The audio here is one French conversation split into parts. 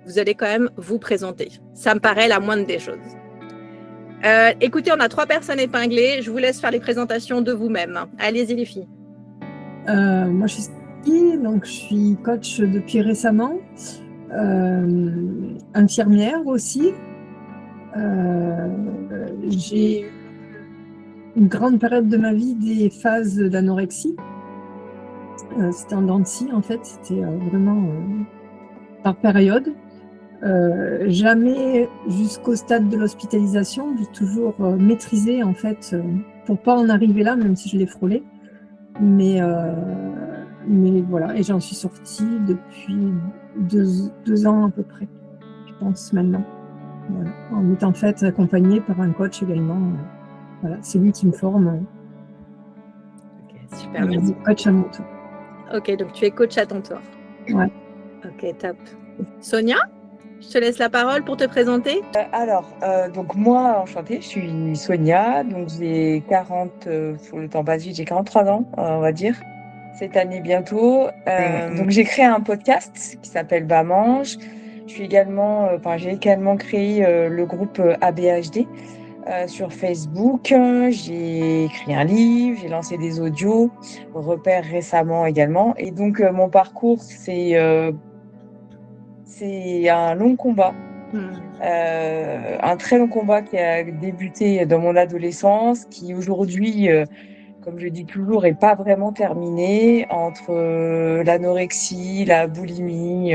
vous allez quand même vous présenter. Ça me paraît la moindre des choses. Écoutez, on a 3 personnes épinglées. Je vous laisse faire les présentations de vous-même. Allez-y les filles. Moi, je suis Sophie, donc je suis coach depuis récemment, infirmière aussi. J'ai eu une grande période de ma vie des phases d'anorexie. C'était en dents de scie, en fait, c'était vraiment par période. Jamais jusqu'au stade de l'hospitalisation, j'ai toujours maîtrisé, en fait, pour pas en arriver là, même si je l'ai frôlé. Mais voilà, et j'en suis sortie depuis 2 ans à peu près, je pense maintenant. Voilà. En étant faite accompagnée par un coach également. Voilà, c'est lui qui me forme. Ok, super, merci. Coach à mon tour. Ok, donc tu es coach à ton tour. Ouais. Ok, top. Sonia, je te laisse la parole pour te présenter. Donc moi, enchantée, je suis Sonia, donc j'ai 43 ans, on va dire, cette année bientôt. Donc j'ai créé un podcast qui s'appelle Bas Mange. J'ai également créé le groupe ABHD sur Facebook. J'ai écrit un livre, j'ai lancé des audios, Repères récemment également. Et donc mon parcours, c'est un long combat. Un très long combat qui a débuté dans mon adolescence, qui aujourd'hui, comme je dis toujours, est pas vraiment terminé entre l'anorexie, la boulimie.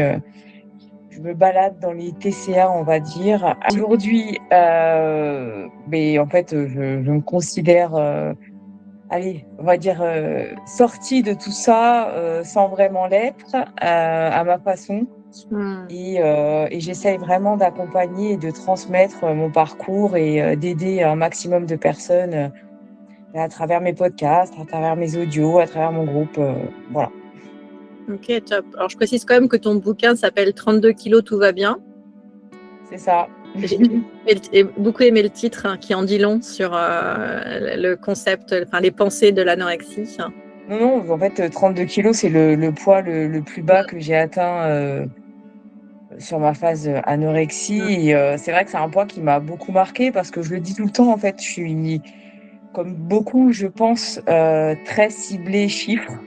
Je me balade dans les TCA, on va dire. Aujourd'hui, mais en fait, je me considère, on va dire, sortie de tout ça, sans vraiment l'être, à ma façon. Et j'essaye vraiment d'accompagner et de transmettre mon parcours et d'aider un maximum de personnes à travers mes podcasts, à travers mes audios, à travers mon groupe. Voilà. Ok, top. Alors, je précise quand même que ton bouquin s'appelle 32 kilos, tout va bien. C'est ça. J'ai beaucoup aimé le titre qui en dit long sur le concept, enfin les pensées de l'anorexie. Non, en fait, 32 kilos, c'est le poids le plus bas que j'ai atteint sur ma phase anorexie. Et c'est vrai que c'est un poids qui m'a beaucoup marqué parce que je le dis tout le temps, en fait, je suis, comme beaucoup, je pense, très ciblée chiffres.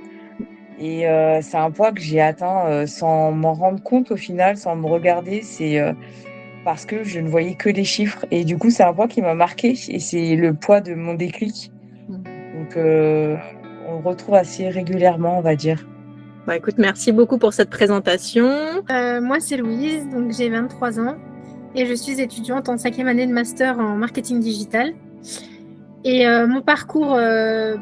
Et c'est un poids que j'ai atteint sans m'en rendre compte au final, sans me regarder. C'est parce que je ne voyais que les chiffres. Et du coup, c'est un poids qui m'a marqué et c'est le poids de mon déclic. Donc, on le retrouve assez régulièrement, on va dire. Bah, écoute, merci beaucoup pour cette présentation. Moi, c'est Louise, donc j'ai 23 ans et je suis étudiante en 5e année de master en marketing digital. Et mon parcours,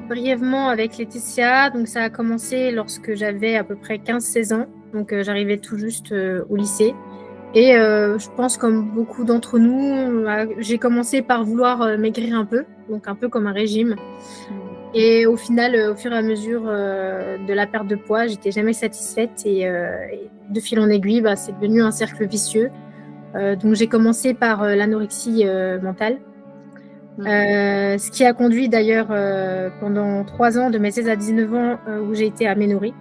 brièvement avec les TCA, donc ça a commencé lorsque j'avais à peu près 15-16 ans. Donc j'arrivais tout juste au lycée. Et je pense comme beaucoup d'entre nous, j'ai commencé par vouloir maigrir un peu, donc un peu comme un régime. Et au final, au fur et à mesure de la perte de poids, j'étais jamais satisfaite et de fil en aiguille, c'est devenu un cercle vicieux. Donc j'ai commencé par l'anorexie mentale. Ce qui a conduit d'ailleurs pendant 3 ans, de mes 16 à 19 ans, où j'ai été aménorrhée.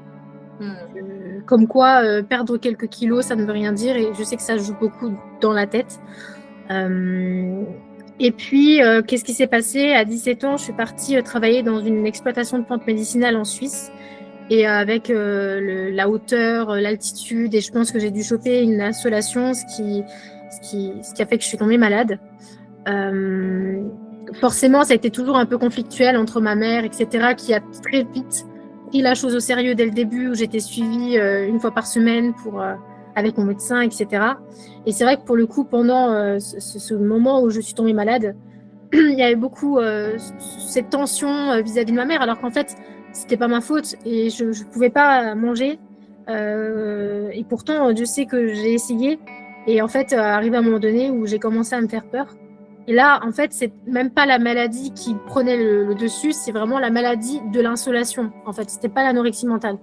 Comme quoi, perdre quelques kilos, ça ne veut rien dire, et je sais que ça joue beaucoup dans la tête. Et puis, qu'est-ce qui s'est passé? À 17 ans, je suis partie travailler dans une exploitation de plantes médicinales en Suisse. Et avec la hauteur, l'altitude, et je pense que j'ai dû choper une insolation, ce qui a fait que je suis tombée malade. Forcément, ça a été toujours un peu conflictuel entre ma mère, etc., qui a très vite pris la chose au sérieux dès le début, où j'étais suivie 1 fois par semaine avec mon médecin, etc. Et c'est vrai que pour le coup, pendant ce moment où je suis tombée malade, il y avait beaucoup cette tension vis-à-vis de ma mère, alors qu'en fait, c'était pas ma faute et je pouvais pas manger. Et pourtant, Dieu sait que j'ai essayé. Et en fait, arrivé à un moment donné où j'ai commencé à me faire peur. Et là, en fait, c'est même pas la maladie qui prenait le dessus, c'est vraiment la maladie de l'insolation. En fait, c'était pas l'anorexie mentale.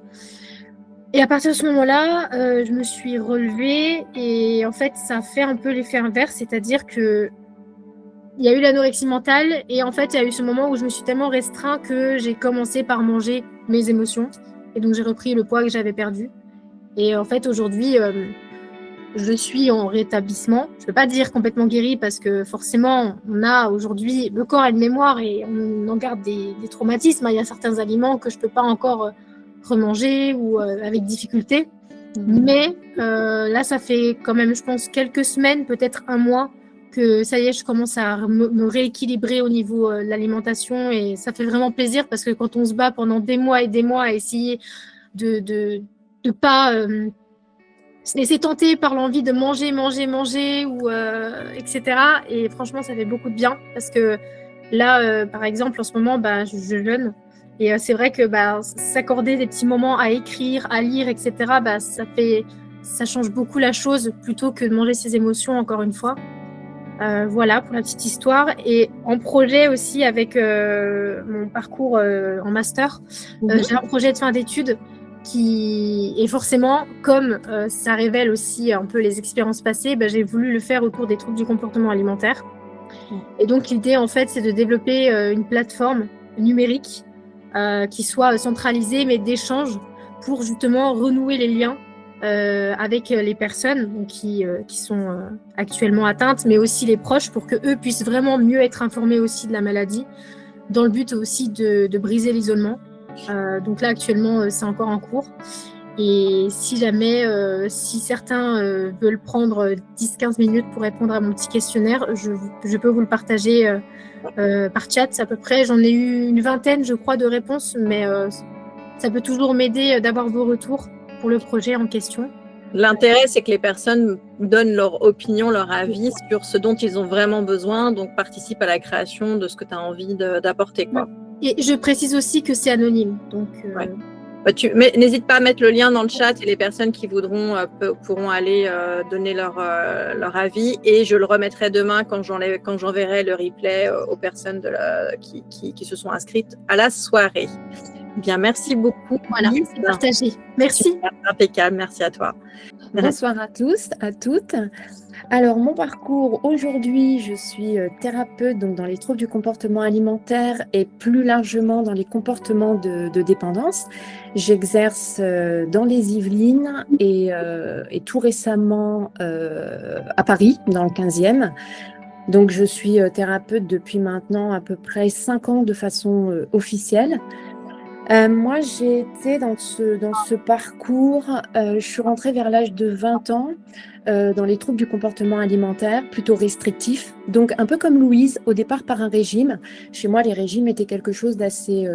Et à partir de ce moment-là, je me suis relevée et en fait, ça a fait un peu l'effet inverse, c'est-à-dire que il y a eu l'anorexie mentale et en fait, il y a eu ce moment où je me suis tellement restreint que j'ai commencé par manger mes émotions et donc j'ai repris le poids que j'avais perdu. Et en fait, aujourd'hui, je suis en rétablissement. Je ne peux pas dire complètement guérie parce que forcément, on a aujourd'hui, le corps a une mémoire et on en garde des traumatismes. Il y a certains aliments que je ne peux pas encore remanger ou avec difficulté. Mais là, ça fait quand même, je pense, quelques semaines, peut-être un mois, que ça y est, je commence à me rééquilibrer au niveau de l'alimentation et ça fait vraiment plaisir parce que quand on se bat pendant des mois et des mois à essayer de pas se laisser tenter par l'envie de manger ou etc. Et franchement, ça fait beaucoup de bien parce que là, par exemple, en ce moment, je jeûne. Et c'est vrai que s'accorder des petits moments à écrire, à lire, etc., ça change beaucoup la chose plutôt que de manger ses émotions, encore une fois. Voilà pour la petite histoire. Et en projet aussi avec mon parcours en master, j'ai un projet de fin d'études et forcément, comme ça révèle aussi un peu les expériences passées, j'ai voulu le faire autour des troubles du comportement alimentaire. Et donc l'idée, en fait, c'est de développer une plateforme numérique qui soit centralisée, mais d'échange pour justement renouer les liens avec les personnes qui sont actuellement atteintes, mais aussi les proches, pour qu'eux puissent vraiment mieux être informés aussi de la maladie, dans le but aussi de briser l'isolement. Donc là, actuellement, c'est encore en cours. Et si jamais, si certains veulent prendre 10-15 minutes pour répondre à mon petit questionnaire, je peux vous le partager par chat à peu près. J'en ai eu une vingtaine, je crois, de réponses, mais ça peut toujours m'aider d'avoir vos retours pour le projet en question. L'intérêt, c'est que les personnes donnent leur opinion, leur avis sur ce dont ils ont vraiment besoin, donc participent à la création de ce que tu as envie d'apporter, quoi. Et je précise aussi que c'est anonyme. Donc, mais n'hésite pas à mettre le lien dans le chat et les personnes qui voudront pourront aller donner leur avis. Et je le remettrai demain quand j'enverrai le replay aux personnes qui se sont inscrites à la soirée. Bien, merci beaucoup. Voilà, c'est partagé. Merci. Super, impeccable, merci à toi. Bonsoir à tous, à toutes. Alors, mon parcours, aujourd'hui, je suis thérapeute donc dans les troubles du comportement alimentaire et plus largement dans les comportements de dépendance. J'exerce dans les Yvelines et tout récemment à Paris, dans le 15e. Donc, je suis thérapeute depuis maintenant à peu près 5 ans de façon officielle. Moi, j'ai été dans ce parcours, je suis rentrée vers l'âge de 20 ans dans les troubles du comportement alimentaire, plutôt restrictifs. Donc, un peu comme Louise, au départ par un régime. Chez moi, les régimes étaient quelque chose d'assez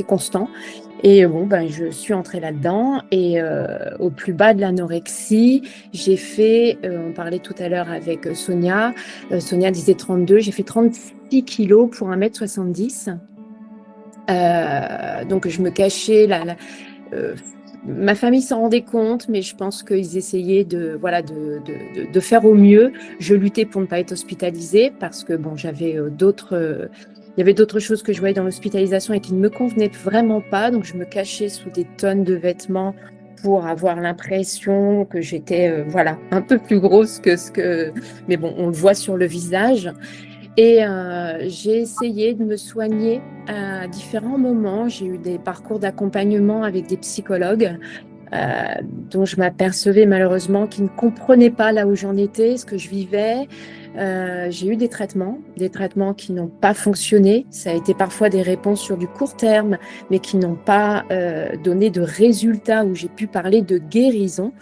constant. Et je suis entrée là-dedans. Et au plus bas de l'anorexie, j'ai fait, on parlait tout à l'heure avec Sonia, Sonia disait 32, j'ai fait 36 kilos pour 1m70. Donc je me cachais, ma famille s'en rendait compte, mais je pense qu'ils essayaient de faire au mieux. Je luttais pour ne pas être hospitalisée parce que j'avais il y avait d'autres choses que je voyais dans l'hospitalisation et qui ne me convenaient vraiment pas. Donc je me cachais sous des tonnes de vêtements pour avoir l'impression que j'étais un peu plus grosse mais bon, on le voit sur le visage. Et j'ai essayé de me soigner à différents moments. J'ai eu des parcours d'accompagnement avec des psychologues dont je m'apercevais malheureusement qu'ils ne comprenaient pas là où j'en étais, ce que je vivais. J'ai eu des traitements qui n'ont pas fonctionné. Ça a été parfois des réponses sur du court terme, mais qui n'ont pas donné de résultats où j'ai pu parler de guérison.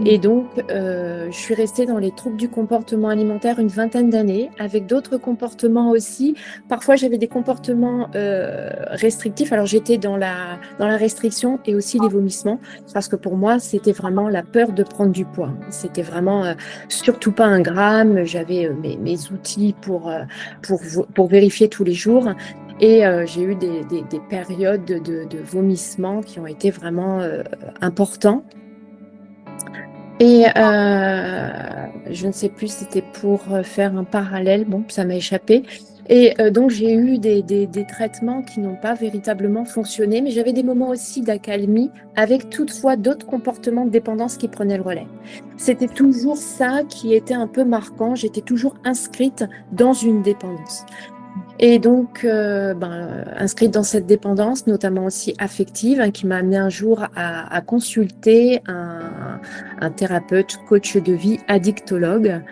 Et donc, je suis restée dans les troubles du comportement alimentaire une vingtaine d'années, avec d'autres comportements aussi. Parfois, j'avais des comportements restrictifs. Alors, j'étais dans la restriction et aussi les vomissements, parce que pour moi, c'était vraiment la peur de prendre du poids. C'était vraiment surtout pas 1 gramme. J'avais mes outils pour vérifier tous les jours. Et j'ai eu des périodes de vomissements qui ont été vraiment importants. Et je ne sais plus, c'était pour faire un parallèle, ça m'a échappé. Et donc j'ai eu des traitements qui n'ont pas véritablement fonctionné, mais j'avais des moments aussi d'accalmie avec toutefois d'autres comportements de dépendance qui prenaient le relais. C'était toujours ça qui était un peu marquant, j'étais toujours inscrite dans une dépendance. Et donc, inscrite dans cette dépendance, notamment aussi affective, hein, qui m'a amené un jour à consulter un thérapeute, coach de vie, addictologue.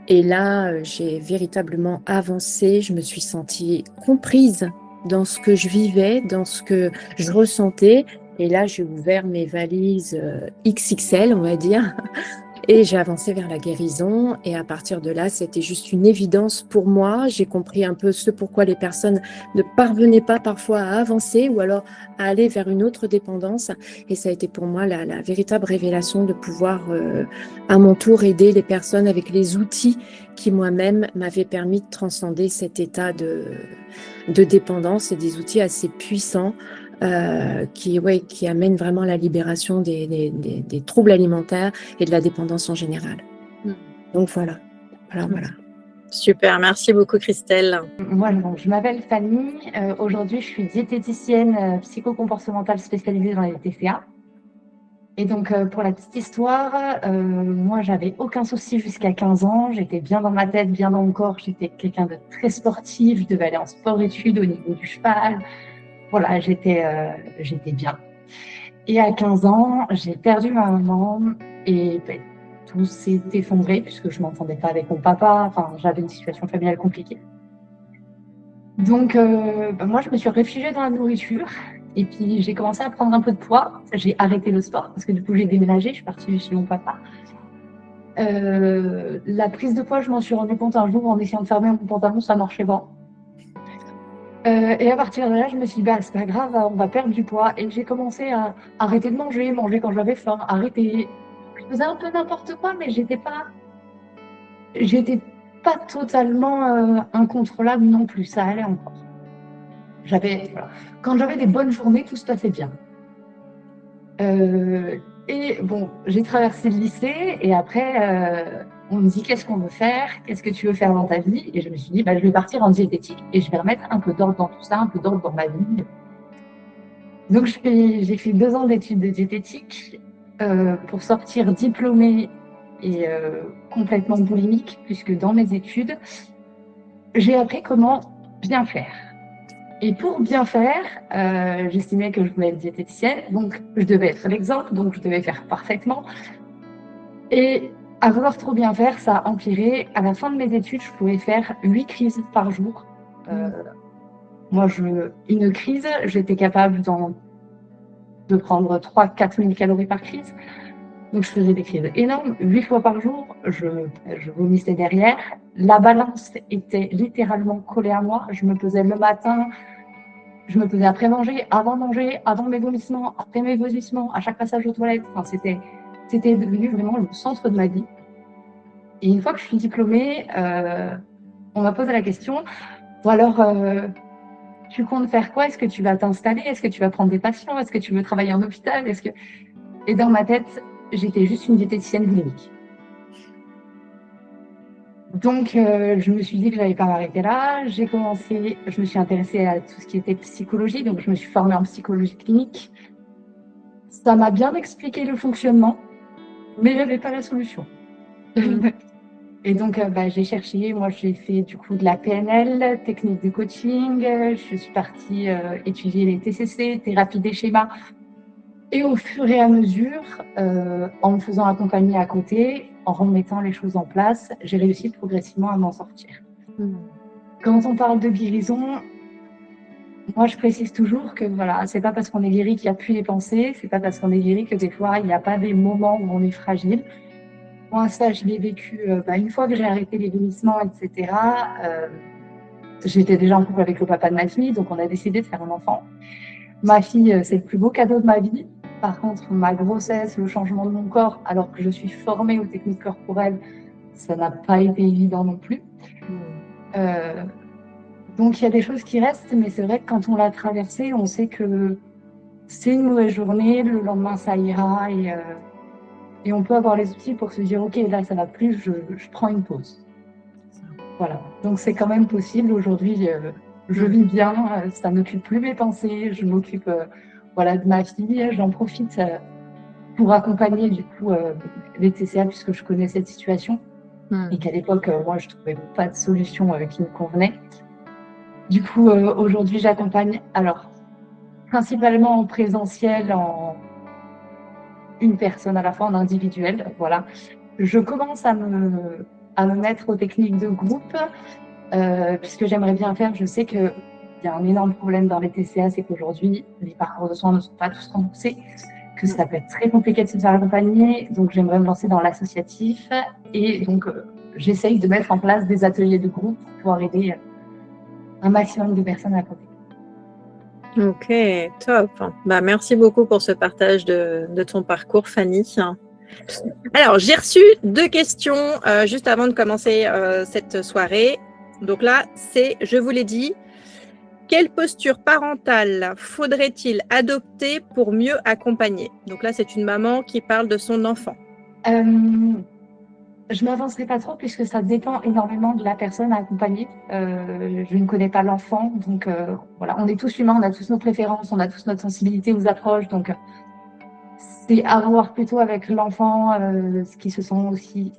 Et là, j'ai véritablement avancé. Je me suis sentie comprise dans ce que je vivais, dans ce que je ressentais. Et là, j'ai ouvert mes valises XXL, on va dire. Et j'ai avancé vers la guérison et à partir de là, c'était juste une évidence pour moi. J'ai compris un peu ce pourquoi les personnes ne parvenaient pas parfois à avancer ou alors à aller vers une autre dépendance. Et ça a été pour moi la véritable révélation de pouvoir à mon tour aider les personnes avec les outils qui moi-même m'avaient permis de transcender cet état de dépendance et des outils assez puissants. Qui amène vraiment la libération des troubles alimentaires et de la dépendance en général. Donc voilà. Super, merci beaucoup Christelle. Moi, je m'appelle Fanny. Aujourd'hui, je suis diététicienne psychocomportementale spécialisée dans les TCA. Et donc, pour la petite histoire, moi, j'avais aucun souci jusqu'à 15 ans. J'étais bien dans ma tête, bien dans mon corps. J'étais quelqu'un de très sportif. Je devais aller en sport-études au niveau du cheval. Voilà, j'étais bien. Et à 15 ans, j'ai perdu ma maman et tout s'est effondré puisque je ne m'entendais pas avec mon papa. Enfin, j'avais une situation familiale compliquée. Donc, moi, je me suis réfugiée dans la nourriture et puis j'ai commencé à prendre un peu de poids. J'ai arrêté le sport parce que du coup, j'ai déménagé. Je suis partie chez mon papa. La prise de poids, je m'en suis rendu compte un jour en essayant de fermer mon pantalon, ça marchait pas. Et à partir de là, je me suis dit, c'est pas grave, on va perdre du poids. Et j'ai commencé à arrêter de manger quand j'avais faim, arrêter. Je faisais un peu n'importe quoi, mais j'étais pas totalement incontrôlable non plus, ça allait encore. Quand j'avais des bonnes journées, tout se passait bien. Et bon, j'ai traversé le lycée et après, on me dit qu'est-ce qu'on veut faire, qu'est-ce que tu veux faire dans ta vie? Et je me suis dit, je vais partir en diététique et je vais remettre un peu d'ordre dans tout ça, un peu d'ordre dans ma vie. Donc, j'ai fait 2 ans d'études de diététique pour sortir diplômée et complètement boulimique, puisque dans mes études, j'ai appris comment bien faire. Et pour bien faire, j'estimais que je voulais être diététicienne, donc je devais être l'exemple, donc je devais faire parfaitement. Et à vouloir trop bien faire, ça a empiré. À la fin de mes études, je pouvais faire 8 crises par jour. Une crise, j'étais capable de prendre 3-4 000 calories par crise. Donc, je faisais des crises énormes. 8 fois par jour, je vomissais derrière. La balance était littéralement collée à moi. Je me pesais le matin, je me pesais après manger, avant mes vomissements, après mes vomissements, à chaque passage aux toilettes. Enfin, c'était devenu vraiment le centre de ma vie. Et une fois que je suis diplômée, on m'a posé la question, bon alors, tu comptes faire quoi? Est-ce que tu vas t'installer? Est-ce que tu vas prendre des patients? Est-ce que tu veux travailler en hôpital? Et dans ma tête, j'étais juste une diététicienne boulimique. Donc, je me suis dit que je n'allais pas m'arrêter là. Je me suis intéressée à tout ce qui était psychologie, donc je me suis formée en psychologie clinique. Ça m'a bien expliqué le fonctionnement, mais je n'avais pas la solution. Et donc, j'ai cherché. Moi, j'ai fait du coup de la PNL, technique de coaching. Je suis partie étudier les TCC, thérapie des schémas. Et au fur et à mesure, en me faisant accompagner à côté, en remettant les choses en place, j'ai réussi progressivement à m'en sortir. Quand on parle de guérison, moi, je précise toujours que voilà, c'est pas parce qu'on est guéri qu'il n'y a plus les pensées, c'est pas parce qu'on est guéri que des fois, il n'y a pas des moments où on est fragile. Moi, ça, je l'ai vécu une fois que j'ai arrêté les vomissements, etc. J'étais déjà en couple avec le papa de ma fille, donc on a décidé de faire un enfant. Ma fille, c'est le plus beau cadeau de ma vie. Par contre, ma grossesse, le changement de mon corps, alors que je suis formée aux techniques corporelles, ça n'a pas été évident non plus. Donc, il y a des choses qui restent, mais c'est vrai que quand on l'a traversé, on sait que c'est une mauvaise journée, le lendemain, ça ira, et on peut avoir les outils pour se dire, OK, là, ça va plus, je prends une pause. Voilà. Donc, c'est quand même possible. Aujourd'hui, je vis bien, ça n'occupe plus mes pensées, je m'occupe de ma fille, j'en profite pour accompagner du coup les TCA puisque je connais cette situation et qu'à l'époque, moi, je ne trouvais pas de solution qui me convenait. Du coup, aujourd'hui, j'accompagne, alors, principalement en présentiel, en une personne à la fois, en individuel, voilà. Je commence à me mettre aux techniques de groupe, puisque j'aimerais bien faire, je sais qu'il y a un énorme problème dans les TCA, c'est qu'aujourd'hui, les parcours de soins ne sont pas tous remboursés, que ça peut être très compliqué de se faire accompagner, donc j'aimerais me lancer dans l'associatif, et donc j'essaye de mettre en place des ateliers de groupe pour pouvoir aider un maximum de personnes à côté. Ok, top. Bah, merci beaucoup pour ce partage de ton parcours, Fanny. Alors, j'ai reçu 2 questions juste avant de commencer cette soirée. Donc là, c'est, je vous l'ai dit, quelle posture parentale faudrait-il adopter pour mieux accompagner? Donc là, c'est une maman qui parle de son enfant. Je ne m'avancerai pas trop puisque ça dépend énormément de la personne à accompagner. Je ne connais pas l'enfant, donc voilà, on est tous humains, on a tous nos préférences, on a tous notre sensibilité aux approches, donc c'est à voir plutôt avec l'enfant, ce qui se sent aussi.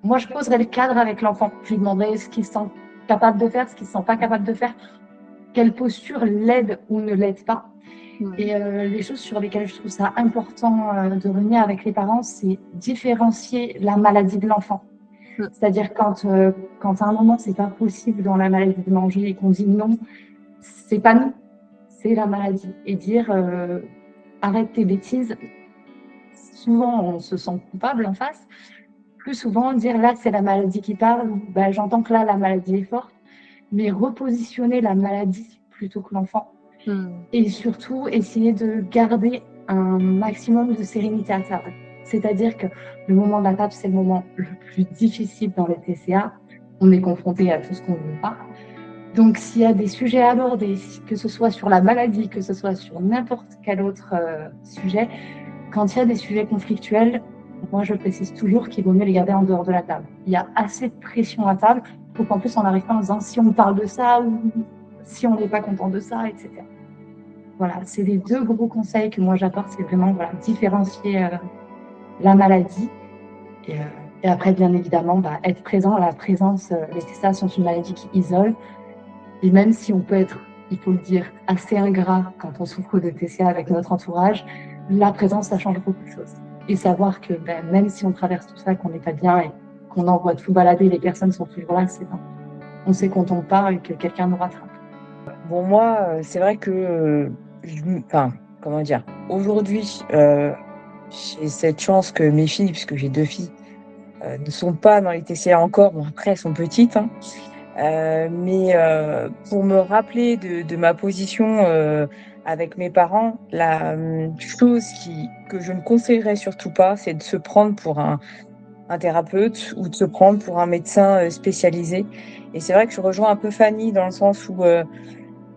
Moi, je poserais le cadre avec l'enfant. Je lui demanderais ce qu'il se sent capable de faire, ce qu'il ne se sent pas capable de faire, quelle posture l'aide ou ne l'aide pas. Et les choses sur lesquelles je trouve ça important de revenir avec les parents, c'est différencier la maladie de l'enfant. C'est-à-dire quand à un moment, c'est pas possible dans la maladie de manger et qu'on dit non, c'est pas nous, c'est la maladie. Et dire arrête tes bêtises, souvent on se sent coupable en face. Plus souvent, dire là, c'est la maladie qui parle, ben, j'entends que là, la maladie est forte, mais repositionner la maladie plutôt que l'enfant. Et surtout, essayer de garder un maximum de sérénité à table. C'est-à-dire que le moment de la table, c'est le moment le plus difficile dans les TCA. On est confronté à tout ce qu'on ne veut pas. Donc, s'il y a des sujets à aborder, que ce soit sur la maladie, que ce soit sur n'importe quel autre sujet, quand il y a des sujets conflictuels, moi, je précise toujours qu'il vaut mieux les garder en dehors de la table. Il y a assez de pression à table pour qu'en plus, on n'arrive pas en disant si on parle de ça ou si on n'est pas content de ça, etc. Voilà, c'est les 2 gros conseils que moi j'apporte, c'est vraiment voilà, différencier la maladie et après, bien évidemment, être présent. La présence, les TCA sont une maladie qui isole et même si on peut être, il faut le dire, assez ingrat quand on souffre de TCA avec notre entourage, la présence, ça change beaucoup de choses. Et savoir que même si on traverse tout ça, qu'on n'est pas bien et qu'on envoie tout balader, les personnes sont toujours là, c'est bon. On sait qu'on tombe pas et que quelqu'un nous rattrape. Bon, moi, c'est vrai que, comment dire, aujourd'hui, j'ai cette chance que mes filles, puisque j'ai 2 filles, ne sont pas dans les TCA encore. Bon, après, elles sont petites, hein. Mais pour me rappeler de ma position avec mes parents, la chose que je ne conseillerais surtout pas, c'est de se prendre pour un thérapeute ou de se prendre pour un médecin spécialisé. Et c'est vrai que je rejoins un peu Fanny dans le sens où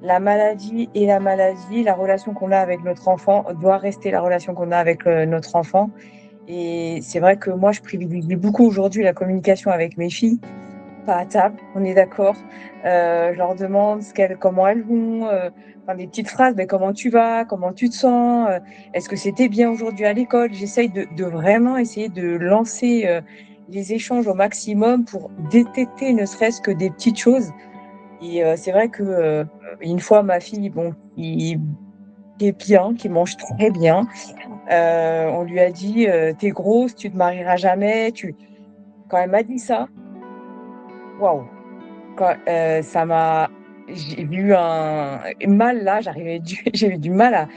la maladie est la maladie, la relation qu'on a avec notre enfant doit rester la relation qu'on a avec notre enfant. Et c'est vrai que moi, je privilégie beaucoup aujourd'hui la communication avec mes filles, pas à table, on est d'accord. Je leur demande comment elles vont, des petites phrases, mais comment tu vas, comment tu te sens, est-ce que c'était bien aujourd'hui à l'école? J'essaye de vraiment essayer de lancer les échanges au maximum pour détecter ne serait-ce que des petites choses. Et c'est vrai que une fois ma fille, bon, qui est bien, qui mange très bien, on lui a dit t'es grosse, tu te marieras jamais. Quand elle m'a dit ça, waouh, j'ai eu un mal là, j'ai eu du mal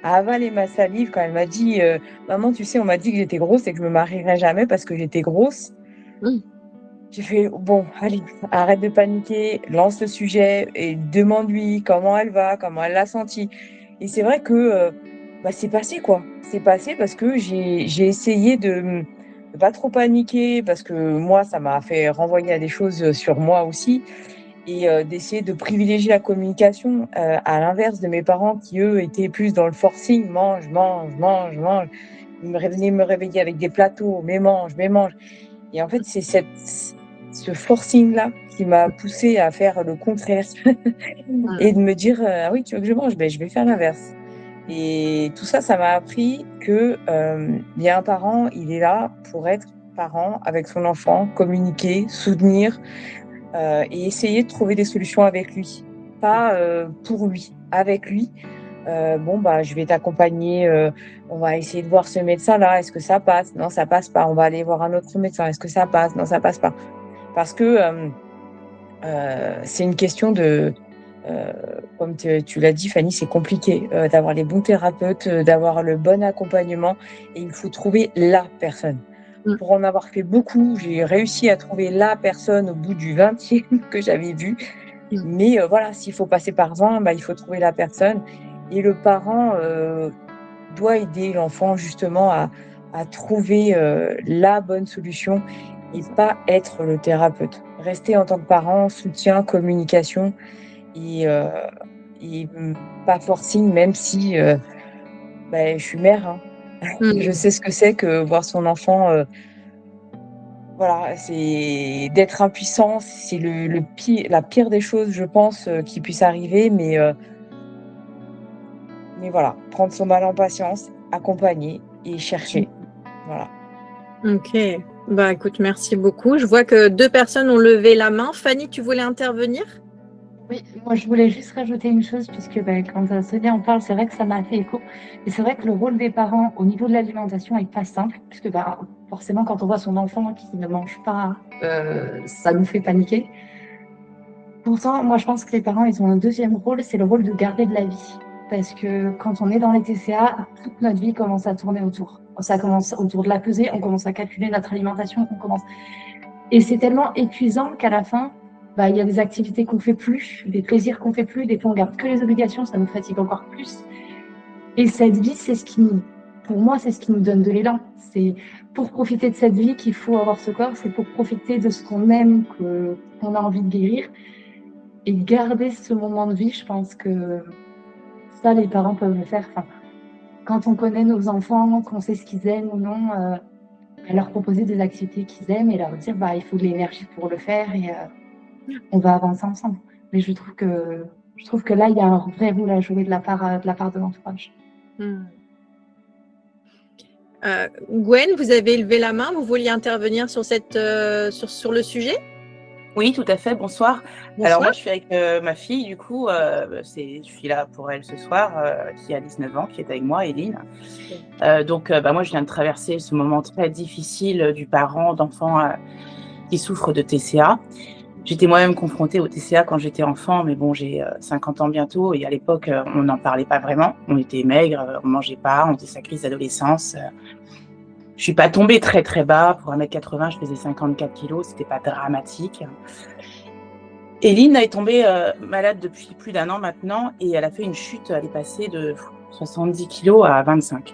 à avaler ma salive quand elle m'a dit maman, tu sais, on m'a dit que j'étais grosse et que je me marierais jamais parce que j'étais grosse. J'ai fait bon, allez, arrête de paniquer, lance le sujet et demande-lui comment elle va, comment elle l'a senti. Et c'est vrai que c'est passé quoi. C'est passé parce que j'ai essayé de pas trop paniquer parce que moi, ça m'a fait renvoyer à des choses sur moi aussi et d'essayer de privilégier la communication à l'inverse de mes parents qui, eux, étaient plus dans le forcing, mange, mange, mange, mange. Ils venaient me réveiller avec des plateaux, mais mange, mais mange. Et en fait, c'est ce forcing-là qui m'a poussée à faire le contraire et de me dire ah oui, tu veux que je mange? Je vais faire l'inverse. Et tout ça, ça m'a appris que bien un parent, il est là pour être parent avec son enfant, communiquer, soutenir et essayer de trouver des solutions avec lui. pas pour lui, avec lui. Je vais t'accompagner, on va essayer de voir ce médecin-là, est-ce que ça passe? Non, ça passe pas. On va aller voir un autre médecin, est-ce que ça passe? Non, ça passe pas. Parce que c'est une question de, comme tu l'as dit, Fanny, c'est compliqué d'avoir les bons thérapeutes, d'avoir le bon accompagnement, et il faut trouver la personne. Pour en avoir fait beaucoup, j'ai réussi à trouver la personne au bout du 20e que j'avais vu. Mais s'il faut passer par 20, il faut trouver la personne. Et le parent doit aider l'enfant justement à trouver la bonne solution et pas être le thérapeute. Rester en tant que parent, soutien, communication et pas forcing, même si je suis mère. Hein. Je sais ce que c'est que voir son enfant. C'est d'être impuissant, c'est la pire des choses, je pense, qui puisse arriver. Mais voilà, prendre son mal en patience, accompagner et chercher. Voilà. Ok. Écoute, merci beaucoup. Je vois que 2 personnes ont levé la main. Fanny, tu voulais intervenir? Oui, moi je voulais juste rajouter une chose, puisque quand Sonia en parle, c'est vrai que ça m'a fait écho. Et c'est vrai que le rôle des parents au niveau de l'alimentation n'est pas simple, puisque forcément quand on voit son enfant qui ne mange pas, ça nous fait paniquer. Pourtant, moi je pense que les parents, ils ont un deuxième rôle, c'est le rôle de garder de la vie. Parce que quand on est dans les TCA, toute notre vie commence à tourner autour. Ça commence autour de la pesée, on commence à calculer notre alimentation, Et c'est tellement épuisant qu'à la fin, il y a des activités qu'on fait plus, des plaisirs qu'on fait plus, des fois on garde que les obligations, ça nous fatigue encore plus. Et cette vie, pour moi, c'est ce qui nous donne de l'élan. C'est pour profiter de cette vie qu'il faut avoir ce corps, c'est pour profiter de ce qu'on aime, qu'on a envie de guérir. Et garder ce moment de vie, je pense que ça, les parents peuvent le faire. Quand on connaît nos enfants, qu'on sait ce qu'ils aiment ou non, leur proposer des activités qu'ils aiment et leur dire il faut de l'énergie pour le faire et on va avancer ensemble. Mais je trouve que là, il y a un vrai rôle à jouer de la part de l'entourage. Gwen, vous avez levé la main, vous vouliez intervenir sur sur le sujet? Oui, tout à fait, bonsoir. Bonsoir. Alors moi, je suis avec ma fille, du coup, je suis là pour elle ce soir, qui a 19 ans, qui est avec moi, Éline. Donc, moi, je viens de traverser ce moment très difficile du parent d'enfant qui souffre de TCA. J'étais moi-même confrontée au TCA quand j'étais enfant, mais bon, j'ai 50 ans bientôt, et à l'époque, on n'en parlait pas vraiment. On était maigres, on mangeait pas, on faisait sa crise d'adolescence. Je suis pas tombée très très bas. Pour 1m80, je faisais 54 kilos, c'était pas dramatique. Éline est tombée malade depuis plus d'1 an maintenant, et elle a fait une chute, elle est passée de 70 kilos à 25.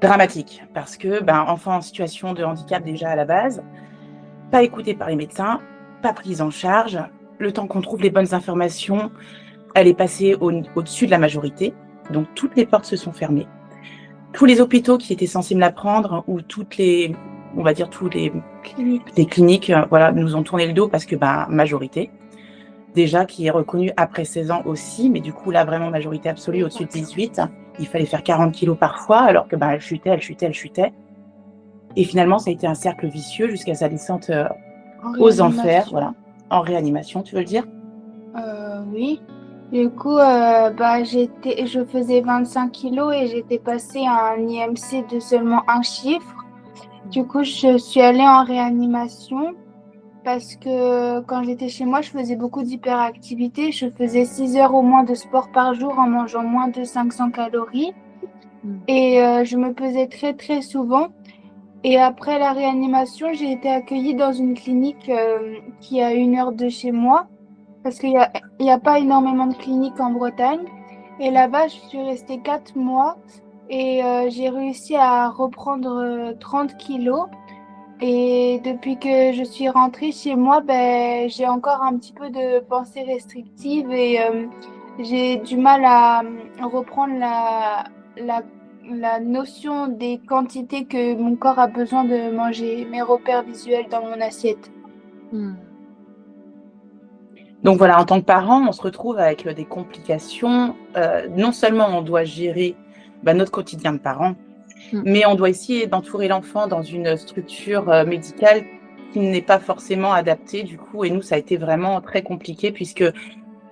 Dramatique, parce que enfant en situation de handicap déjà à la base, pas écoutée par les médecins, pas prise en charge. Le temps qu'on trouve les bonnes informations, elle est passée au-dessus de la majorité. Donc toutes les portes se sont fermées. Tous les hôpitaux qui étaient censés me la prendre, ou tous les cliniques, nous ont tourné le dos parce que majorité. Déjà qui est reconnue après 16 ans aussi, mais du coup là vraiment majorité absolue au-dessus de 18. Il fallait faire 40 kilos parfois, alors que elle chutait. Et finalement, ça a été un cercle vicieux jusqu'à sa descente aux enfers, en réanimation, tu veux le dire? Oui. Du coup, je faisais 25 kilos et j'étais passée à un IMC de seulement 1 chiffre. Du coup, je suis allée en réanimation parce que quand j'étais chez moi, je faisais beaucoup d'hyperactivité. Je faisais 6 heures au moins de sport par jour en mangeant moins de 500 calories. Et je me pesais très, très souvent. Et après la réanimation, j'ai été accueillie dans une clinique qui est à 1 heure de chez moi. Parce qu'il n'y a pas énormément de cliniques en Bretagne. Et là-bas, je suis restée 4 mois et j'ai réussi à reprendre 30 kilos. Et depuis que je suis rentrée chez moi, j'ai encore un petit peu de pensée restrictive et j'ai du mal à reprendre la notion des quantités que mon corps a besoin de manger, mes repères visuels dans mon assiette. Donc voilà, en tant que parent, on se retrouve avec des complications. Non seulement on doit gérer notre quotidien de parent, mais on doit essayer d'entourer l'enfant dans une structure médicale qui n'est pas forcément adaptée du coup. Et nous, ça a été vraiment très compliqué puisque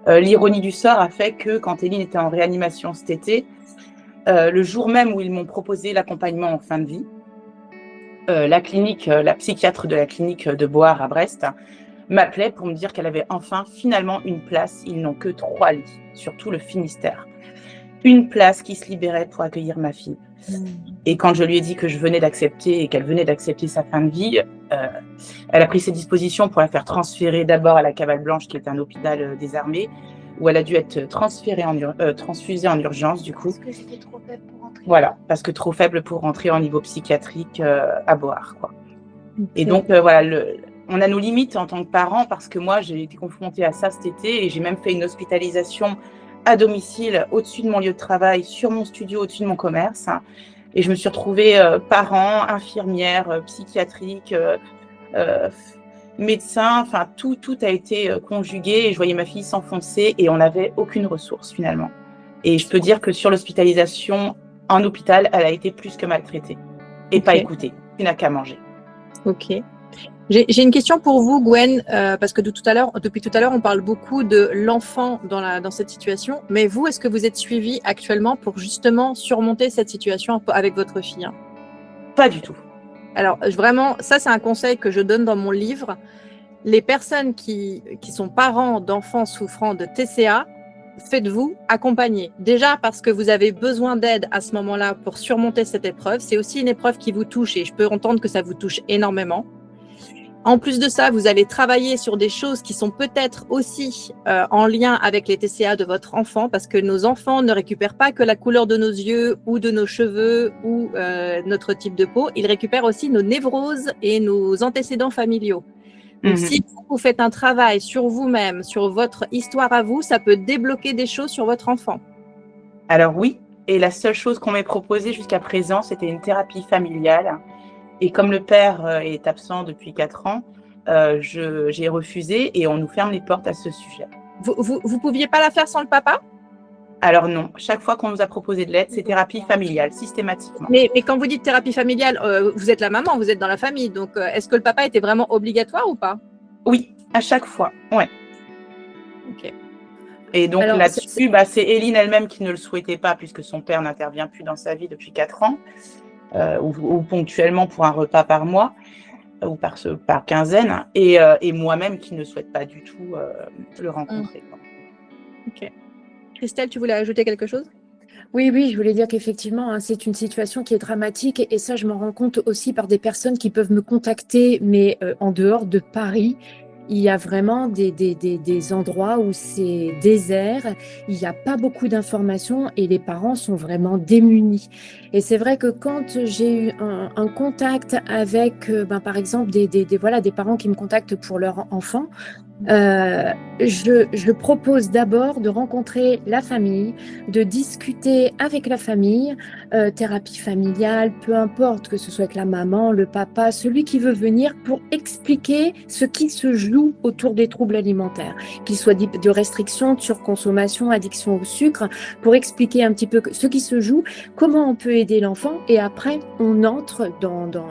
L'ironie du sort a fait que quand Éline était en réanimation cet été, le jour même où ils m'ont proposé l'accompagnement en fin de vie, la psychiatre de la clinique de Beauharre à Brest m'appelait pour me dire qu'elle avait enfin finalement une place. Ils n'ont que 3 lits sur tout le Finistère. Une place qui se libérait pour accueillir ma fille. Et quand je lui ai dit que je venais d'accepter et qu'elle venait d'accepter sa fin de vie, elle a pris ses dispositions pour la faire transférer d'abord à la Cavale Blanche, qui est un hôpital des armées, où elle a dû être transfusée en urgence du coup. Parce que j'étais trop faible pour rentrer. Voilà, parce que trop faible pour rentrer en niveau psychiatrique à Beauharre, quoi. Ok. Et donc voilà, on a nos limites en tant que parents, parce que moi j'ai été confrontée à ça cet été et j'ai même fait une hospitalisation à domicile, au-dessus de mon lieu de travail, sur mon studio, au-dessus de mon commerce. Et je me suis retrouvée parent, infirmière, psychiatrique, médecin, enfin tout a été conjugué et je voyais ma fille s'enfoncer et on n'avait aucune ressource finalement. Et je peux dire que sur l'hospitalisation, en hôpital, elle a été plus que maltraitée et pas écoutée. Tu n'as qu'à manger. Ok. J'ai une question pour vous, Gwen, parce que depuis tout à l'heure, on parle beaucoup de l'enfant dans cette situation. Mais vous, est-ce que vous êtes suivi actuellement pour justement surmonter cette situation avec votre fille? Pas du tout. Alors, vraiment, ça, c'est un conseil que je donne dans mon livre. Les personnes qui sont parents d'enfants souffrant de TCA, faites-vous accompagner. Déjà parce que vous avez besoin d'aide à ce moment-là pour surmonter cette épreuve. C'est aussi une épreuve qui vous touche et je peux entendre que ça vous touche énormément. En plus de ça, vous allez travailler sur des choses qui sont peut-être aussi en lien avec les TCA de votre enfant, parce que nos enfants ne récupèrent pas que la couleur de nos yeux ou de nos cheveux ou notre type de peau, ils récupèrent aussi nos névroses et nos antécédents familiaux. Donc, si vous faites un travail sur vous-même, sur votre histoire à vous, ça peut débloquer des choses sur votre enfant. Alors oui, et la seule chose qu'on m'ait proposée jusqu'à présent, c'était une thérapie familiale. Et comme le père est absent depuis 4 ans, j'ai refusé et on nous ferme les portes à ce sujet. Vous pouviez pas la faire sans le papa? Alors non, chaque fois qu'on nous a proposé de l'aide, c'est thérapie familiale, systématiquement. Mais quand vous dites thérapie familiale, vous êtes la maman, vous êtes dans la famille, donc est-ce que le papa était vraiment obligatoire ou pas? Oui, à chaque fois, ouais. Ok. Et donc là-dessus, c'est Éline elle-même qui ne le souhaitait pas puisque son père n'intervient plus dans sa vie depuis 4 ans. Ou ponctuellement pour un repas par mois ou par quinzaine et moi-même qui ne souhaite pas du tout le rencontrer. Ok. Christelle, tu voulais ajouter quelque chose? Oui, je voulais dire qu'effectivement, c'est une situation qui est dramatique et ça, je m'en rends compte aussi par des personnes qui peuvent me contacter, mais en dehors de Paris. Il y a vraiment des endroits où c'est désert, il n'y a pas beaucoup d'informations et les parents sont vraiment démunis. Et c'est vrai que quand j'ai eu un contact avec, par exemple, des parents qui me contactent pour leur enfant, je propose d'abord de rencontrer la famille, de discuter avec la famille, thérapie familiale, peu importe que ce soit avec la maman, le papa, celui qui veut venir pour expliquer ce qui se joue autour des troubles alimentaires, qu'ils soient de restriction, de surconsommation, addiction au sucre, pour expliquer un petit peu ce qui se joue, comment on peut aider l'enfant et après on entre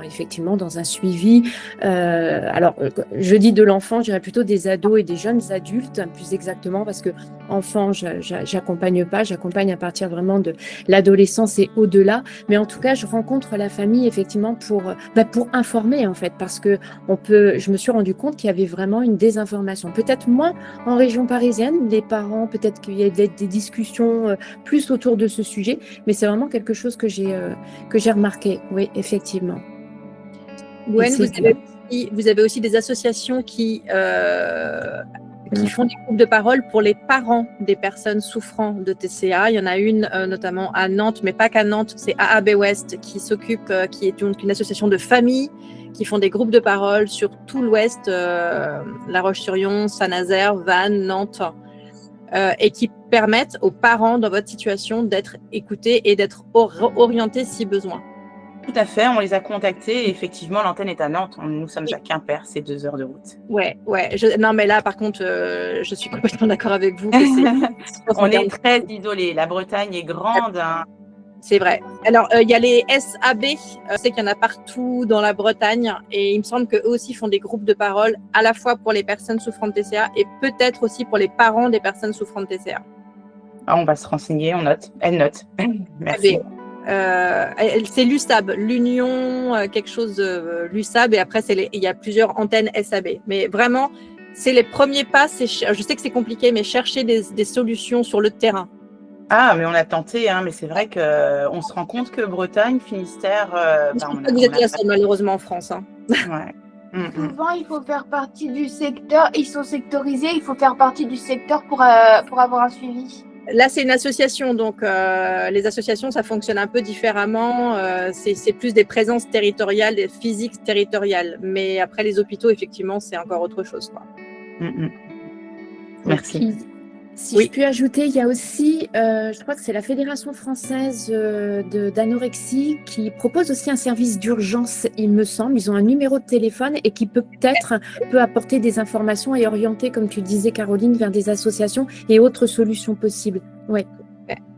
effectivement dans un suivi. Alors je dis de l'enfant, je dirais plutôt des ados et des jeunes adultes, plus exactement, parce que enfants, j'accompagne pas, j'accompagne à partir vraiment de l'adolescence et au-delà. Mais en tout cas, je rencontre la famille effectivement pour informer en fait, parce que je me suis rendu compte qu'il y avait vraiment une désinformation. Peut-être moins en région parisienne, les parents, peut-être qu'il y a des discussions plus autour de ce sujet, mais c'est vraiment quelque chose que j'ai remarqué. Oui, effectivement. Gwen, vous avez aussi des associations qui font des groupes de parole pour les parents des personnes souffrant de TCA. Il y en a une notamment à Nantes, mais pas qu'à Nantes, c'est AAB Ouest qui est donc une association de familles qui font des groupes de parole sur tout l'Ouest, La Roche-sur-Yon, Saint-Nazaire, Vannes, Nantes, et qui permettent aux parents dans votre situation d'être écoutés et d'être orientés si besoin. Tout à fait, on les a contactés et effectivement l'antenne est à Nantes, nous sommes à Quimper, c'est 2 heures de route. Ouais, non mais là par contre je suis complètement d'accord avec vous. On est très isolés, la Bretagne est grande, C'est vrai. Alors, il y a les SAB, je sais qu'il y en a partout dans la Bretagne, et il me semble qu'eux aussi font des groupes de parole, à la fois pour les personnes souffrant de TCA et peut-être aussi pour les parents des personnes souffrant de TCA. Ah, on va se renseigner, on note. Elle note. Merci. C'est l'USAB, l'Union, quelque chose, l'USAB, et après, il y a plusieurs antennes SAB. Mais vraiment, c'est les premiers pas. Je sais que c'est compliqué, mais chercher des solutions sur le terrain. Ah, mais on a tenté, hein, mais c'est vrai qu'on se rend compte que Bretagne, Finistère. Vous êtes la seule, malheureusement, en France. Hein. Ouais. Souvent, il faut faire partie du secteur. Ils sont sectorisés. Il faut faire partie du secteur pour avoir un suivi. Là, c'est une association, donc les associations, ça fonctionne un peu différemment. C'est plus des présences territoriales, des physiques territoriales. Mais après, les hôpitaux, effectivement, c'est encore autre chose, quoi. Merci. Puis, si je puis ajouter, il y a aussi, je crois que c'est la Fédération française d'anorexie qui propose aussi un service d'urgence, il me semble. Ils ont un numéro de téléphone et qui peut apporter des informations et orienter, comme tu disais, Caroline, vers des associations et autres solutions possibles. Ouais.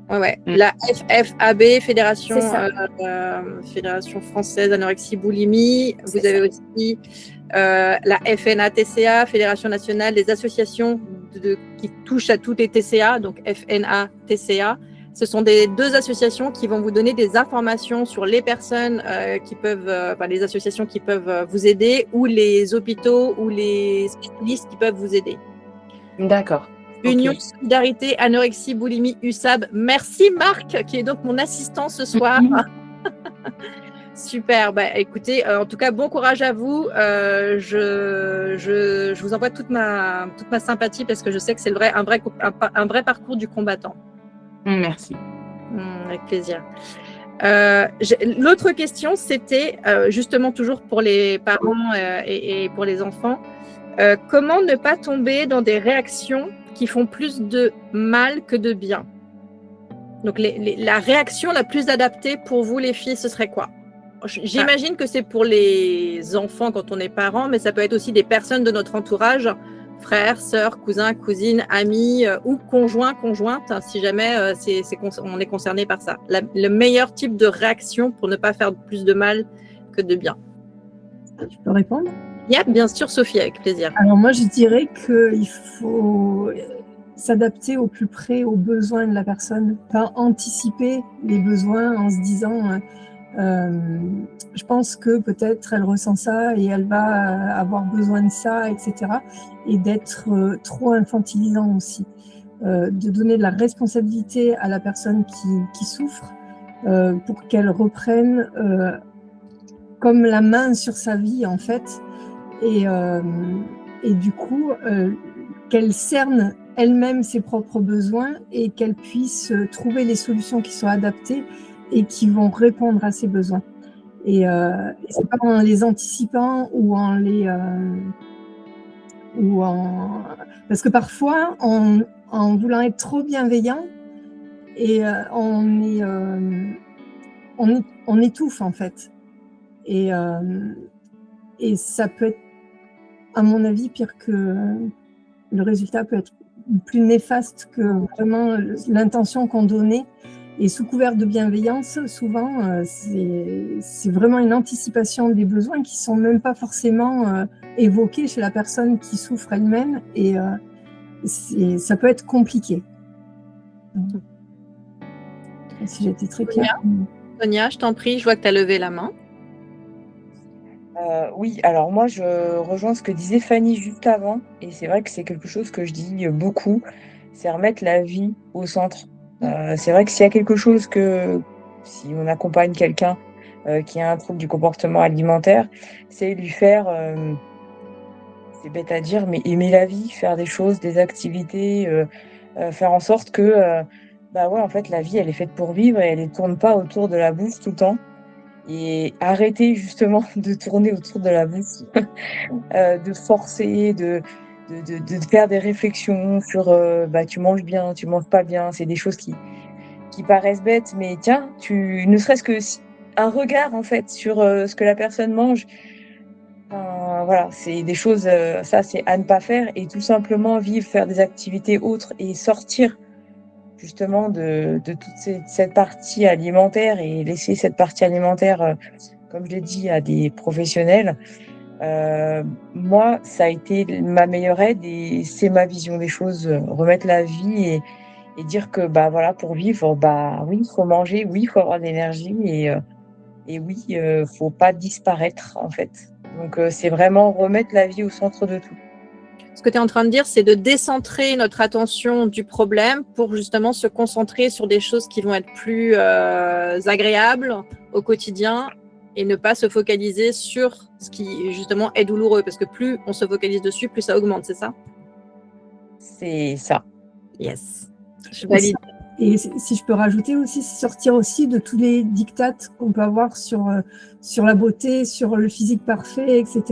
Ouais. La FFAB, Fédération française d'anorexie boulimie. Vous avez aussi la FNA-TCA, Fédération nationale des associations qui touchent à toutes les TCA, donc FNA-TCA. Ce sont deux associations qui vont vous donner des informations sur les personnes les associations qui peuvent vous aider, ou les hôpitaux ou les spécialistes qui peuvent vous aider. D'accord. Union Solidarité Anorexie Boulimie USAB. Merci Marc, qui est donc mon assistant ce soir. Super. Écoutez, en tout cas, bon courage à vous. Je vous envoie toute ma sympathie, parce que je sais que c'est un vrai parcours du combattant. Merci. Avec plaisir. L'autre question, c'était justement toujours pour les parents et pour les enfants. Comment ne pas tomber dans des réactions qui font plus de mal que de bien? Donc, la réaction la plus adaptée pour vous, les filles, ce serait quoi? J'imagine que c'est pour les enfants quand on est parent, mais ça peut être aussi des personnes de notre entourage, frères, sœurs, cousins, cousines, amis ou conjoints, conjointes, si jamais on est concerné par ça. Le meilleur type de réaction pour ne pas faire plus de mal que de bien. Tu peux répondre? Bien sûr, Sophie, avec plaisir. Alors moi, je dirais qu'il faut s'adapter au plus près aux besoins de la personne, pas anticiper les besoins en se disant je pense que peut-être elle ressent ça et elle va avoir besoin de ça, etc. Et d'être trop infantilisant aussi. De donner de la responsabilité à la personne qui souffre pour qu'elle reprenne comme la main sur sa vie, en fait. Et du coup, qu'elle cerne elle-même ses propres besoins et qu'elle puisse trouver les solutions qui sont adaptées et qui vont répondre à ses besoins. Et c'est pas en les anticipant parce que parfois, en voulant être trop bienveillant, et on étouffe, en fait. Et ça peut être, à mon avis, pire que le résultat peut être plus néfaste que vraiment l'intention qu'on donnait. Et sous couvert de bienveillance, souvent, c'est vraiment une anticipation des besoins qui ne sont même pas forcément évoqués chez la personne qui souffre elle-même. Et ça peut être compliqué. Si j'étais très claire. Sonia, je t'en prie, je vois que tu as levé la main. Oui, alors moi je rejoins ce que disait Fanny juste avant, et c'est vrai que c'est quelque chose que je dis beaucoup, c'est remettre la vie au centre. C'est vrai que s'il y a quelque chose si on accompagne quelqu'un qui a un trouble du comportement alimentaire, c'est lui faire, c'est bête à dire, mais aimer la vie, faire des choses, des activités, faire en sorte que, en fait, la vie, elle est faite pour vivre et elle ne tourne pas autour de la bouffe tout le temps. Et arrêter justement de tourner autour de la bouffe, de forcer, de faire des réflexions sur tu manges bien, tu manges pas bien. C'est des choses qui paraissent bêtes, mais tiens, ne serait-ce que un regard en fait sur ce que la personne mange. Voilà, c'est des choses, ça c'est à ne pas faire, et tout simplement vivre, faire des activités autres et sortir justement de toute cette partie alimentaire et laisser cette partie alimentaire, comme je l'ai dit, à des professionnels, moi, ça a été ma meilleure aide et c'est ma vision des choses, remettre la vie et dire que bah voilà, pour vivre, bah oui, il faut manger, oui, il faut avoir de l'énergie et oui, faut pas disparaître en fait. Donc c'est vraiment remettre la vie au centre de tout. Ce que tu es en train de dire, c'est de décentrer notre attention du problème pour justement se concentrer sur des choses qui vont être plus agréables au quotidien et ne pas se focaliser sur ce qui justement est douloureux. Parce que plus on se focalise dessus, plus ça augmente, c'est ça? C'est ça. Yes. Je valide. Et si je peux rajouter aussi, c'est sortir aussi de tous les dictates qu'on peut avoir sur la beauté, sur le physique parfait, etc.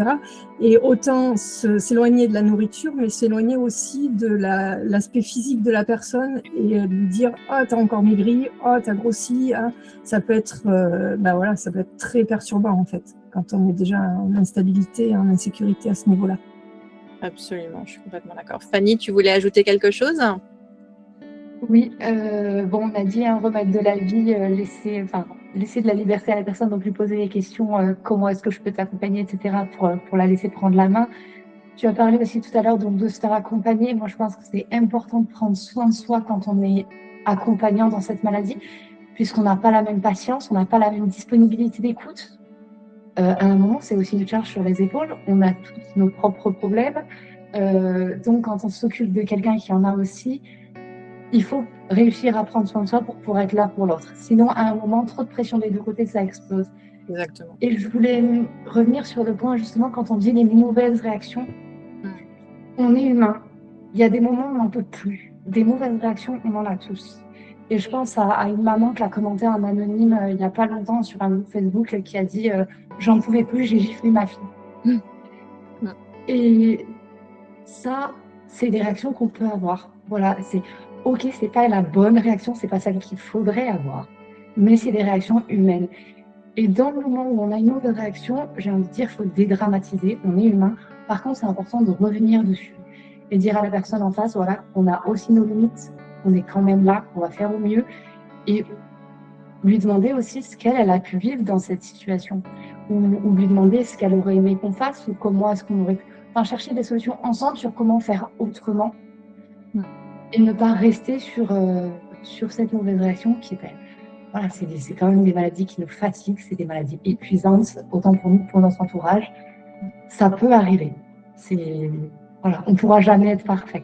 Et autant s'éloigner de la nourriture, mais s'éloigner aussi de l'aspect physique de la personne et lui dire « Ah, t'as encore maigri, ah, t'as grossi ah. ». Ça peut être ça peut être très perturbant en fait, quand on est déjà en instabilité, en insécurité à ce niveau-là. Absolument, je suis complètement d'accord. Fanny, tu voulais ajouter quelque chose? Oui, bon, on a dit remettre de la vie, laisser de la liberté à la personne, donc lui poser des questions, comment est-ce que je peux t'accompagner, etc., pour la laisser prendre la main. Tu as parlé aussi tout à l'heure donc de se faire accompagner. Moi, je pense que c'est important de prendre soin de soi quand on est accompagnant dans cette maladie, puisqu'on n'a pas la même patience, on n'a pas la même disponibilité d'écoute. À un moment, c'est aussi une charge sur les épaules. On a tous nos propres problèmes. Donc, quand on s'occupe de quelqu'un qui en a aussi, il faut réussir à prendre soin de soi pour être là pour l'autre. Sinon, à un moment, trop de pression des deux côtés, ça explose. Exactement. Et je voulais revenir sur le point, justement, quand on dit les mauvaises réactions, on est humain. Il y a des moments où on n'en peut plus. Des mauvaises réactions, on en a tous. Et je pense à une maman qui a commenté en anonyme il n'y a pas longtemps sur un groupe Facebook qui a dit « J'en pouvais plus, j'ai giflé ma fille ». Et ça, c'est des réactions qu'on peut avoir. Voilà, c'est... Ok, c'est pas la bonne réaction, c'est pas celle qu'il faudrait avoir, mais c'est des réactions humaines. Et dans le moment où on a une autre réaction, j'ai envie de dire, il faut dédramatiser, on est humain. Par contre, c'est important de revenir dessus et dire à la personne en face, voilà, on a aussi nos limites, on est quand même là, on va faire au mieux, et lui demander aussi ce qu'elle a pu vivre dans cette situation, ou lui demander ce qu'elle aurait aimé qu'on fasse, ou comment est-ce qu'on aurait pu... Enfin, chercher des solutions ensemble sur comment faire autrement. Et ne pas rester sur cette mauvaise réaction qui est voilà, c'est quand même des maladies qui nous fatiguent, c'est des maladies épuisantes, autant pour nous que pour notre entourage. Ça peut arriver. Voilà, on ne pourra jamais être parfait.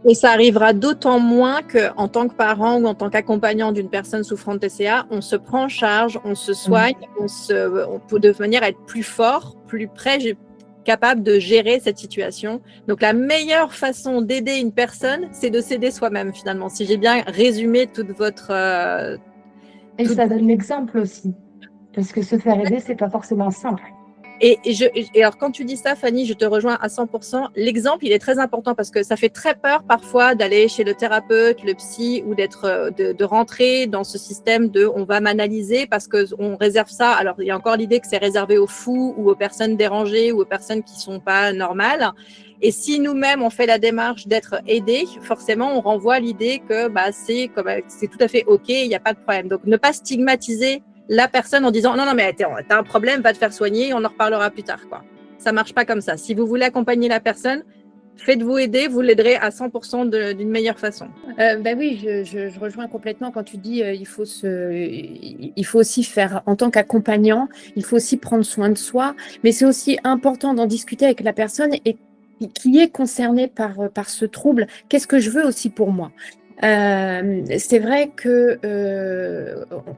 Et ça arrivera d'autant moins qu'en tant que parent ou en tant qu'accompagnant d'une personne souffrant de TCA, on se prend en charge, on se soigne, on peut de manière à être plus fort, plus près, capable de gérer cette situation. Donc, la meilleure façon d'aider une personne, c'est de s'aider soi-même, finalement. Si j'ai bien résumé toute votre... Et ça donne l'exemple aussi. Parce que se faire aider, c'est pas forcément simple. Et alors, quand tu dis ça, Fanny, je te rejoins à 100%. L'exemple, il est très important parce que ça fait très peur parfois d'aller chez le thérapeute, le psy, ou de rentrer dans ce système de on va m'analyser parce qu'on réserve ça. Alors, il y a encore l'idée que c'est réservé aux fous ou aux personnes dérangées ou aux personnes qui sont pas normales. Et si nous-mêmes, on fait la démarche d'être aidés, forcément, on renvoie l'idée que c'est tout à fait OK, il n'y a pas de problème. Donc, ne pas stigmatiser la personne en disant non, mais t'as un problème, va te faire soigner, on en reparlera plus tard, quoi. Ça marche pas comme ça. Si vous voulez accompagner la personne, faites-vous aider, vous l'aiderez à 100% d'une meilleure façon. Oui, je rejoins complètement quand tu dis il faut aussi faire, en tant qu'accompagnant, il faut aussi prendre soin de soi, mais c'est aussi important d'en discuter avec la personne et qui est concernée par ce trouble. Qu'est-ce que je veux aussi pour moi? C'est vrai que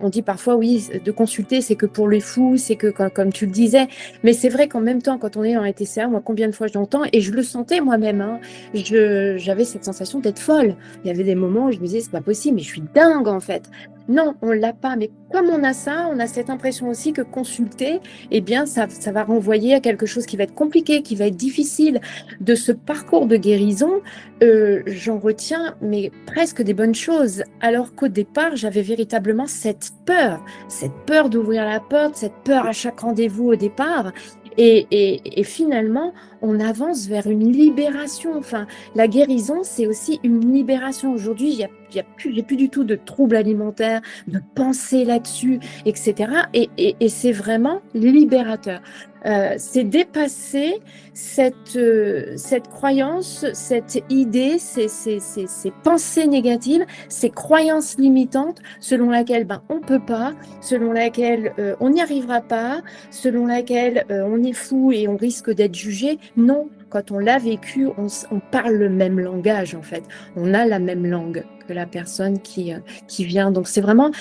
on dit parfois oui, de consulter c'est que pour les fous, c'est que comme tu le disais, mais c'est vrai qu'en même temps quand on est en TCA, moi combien de fois je l'entends et je le sentais moi-même, j'avais cette sensation d'être folle. Il y avait des moments où je me disais c'est pas possible, mais je suis dingue en fait. Non, on l'a pas, mais comme on a ça, on a cette impression aussi que consulter, eh bien, ça va renvoyer à quelque chose qui va être compliqué, qui va être difficile. De ce parcours de guérison, j'en retiens mais presque des bonnes choses, alors qu'au départ, j'avais véritablement cette peur d'ouvrir la porte, cette peur à chaque rendez-vous au départ. Et finalement, on avance vers une libération. Enfin, la guérison, c'est aussi une libération. Aujourd'hui, il y a j'ai plus du tout de troubles alimentaires, de pensée là-dessus, etc. Et c'est vraiment libérateur. C'est dépasser cette croyance, cette idée, ces pensées négatives, ces croyances limitantes selon laquelle on peut pas, selon laquelle on n'y arrivera pas, selon laquelle on est fou et on risque d'être jugé. Non, quand on l'a vécu, on parle le même langage en fait. On a la même langue que la personne qui vient. Donc c'est vraiment,